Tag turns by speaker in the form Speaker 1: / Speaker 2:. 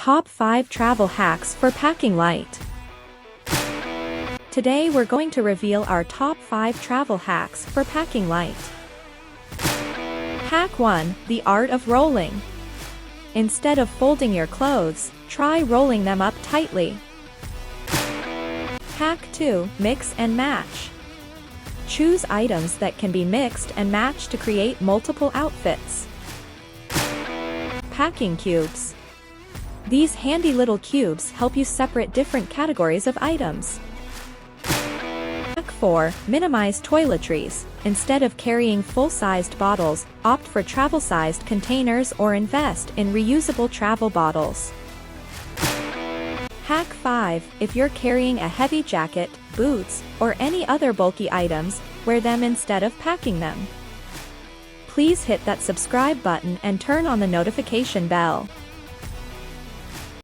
Speaker 1: Top 5 Travel Hacks for Packing Light. Today we're going to reveal our top 5 travel hacks for packing light. Hack 1. The art of rolling. Instead of folding your clothes, try rolling them up tightly. Hack 2. Mix and match. Choose items that can be mixed and matched to create multiple outfits. Packing cubes. These handy little cubes help you separate different categories of items. Hack 4. Minimize toiletries. Instead of carrying full-sized bottles, opt for travel-sized containers or invest in reusable travel bottles. Hack 5. If you're carrying a heavy jacket, boots, or any other bulky items, wear them instead of packing them. Please hit that subscribe button and turn on the notification bell.